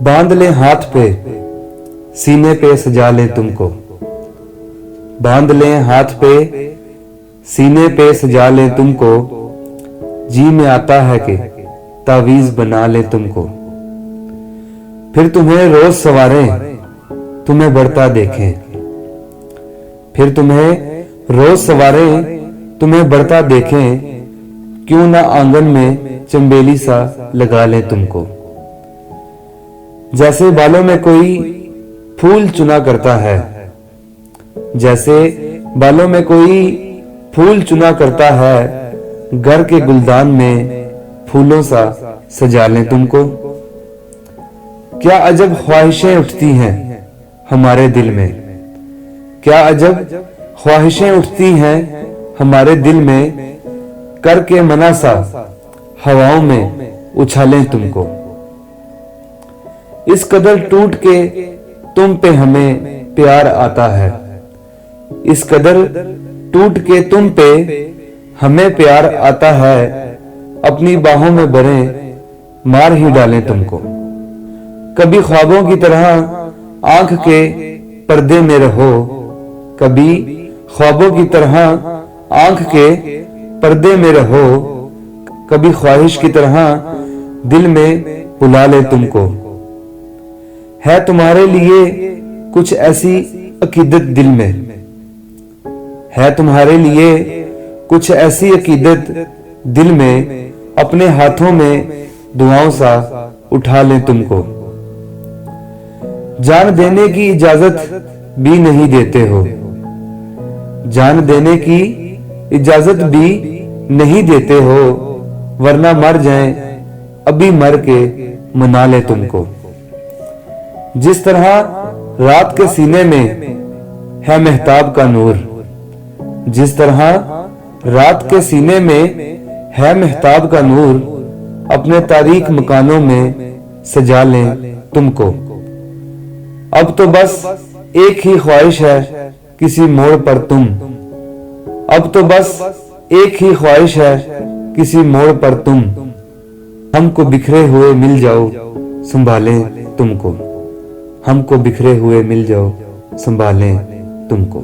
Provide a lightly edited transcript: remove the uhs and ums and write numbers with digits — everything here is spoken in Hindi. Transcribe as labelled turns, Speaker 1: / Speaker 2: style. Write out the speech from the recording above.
Speaker 1: बांध ले हाथ पे, सीने पे सजा ले तुमको। बांध ले हाथ पे, सीने पे सजा ले तुमको। जी में आता है कि तावीज बना ले तुमको। फिर तुम्हें रोज सवारें, तुम्हें बढ़ता देखें। फिर तुम्हें रोज सवारें, तुम्हें बढ़ता देखें। क्यों ना आंगन में चंबेली सा लगा ले तुमको। जैसे बालों में कोई फूल चुना करता है, जैसे बालों में कोई फूल चुना करता है, घर के गुलदान में फूलों सा सजा लें तुमको। क्या अजब ख्वाहिशें उठती हैं हमारे दिल में, क्या अजब ख्वाहिशें उठती हैं हमारे दिल में। करके मना सा हवाओं में उछालें तुमको। इस कदर टूट के तुम पे हमें प्यार आता है, इस कदर टूट के तुम पे हमें प्यार आता है। अपनी बाहों में भरे मार ही डालें तुमको। कभी ख्वाबों की तरह आंख के पर्दे में रहो, कभी ख्वाबों की तरह आंख के पर्दे में रहो। कभी ख्वाहिश की तरह दिल में बुला ले तुमको। है तुम्हारे लिए कुछ ऐसी अकीदत दिल में, है तुम्हारे लिए कुछ ऐसी अकीदत दिल में। अपने हाथों में दुआओं सा उठा ले तुमको। जान देने की इजाजत भी नहीं देते हो, जान देने की इजाजत भी नहीं देते हो। वरना मर जाएं अभी मर के मना ले तुमको। जिस तरह रात के सीने में है महताब का नूर, जिस तरह रात के सीने में है महताब का नूर। अपने तारीक मकानों में सजा लें तुमको। अब तो बस एक ही ख्वाहिश है किसी मोड़ पर तुम, अब तो बस एक ही ख्वाहिश है किसी मोड़ पर तुम। हमको बिखरे हुए मिल जाओ संभालें तुमको, हमको बिखरे हुए मिल जाओ संभालें तुमको।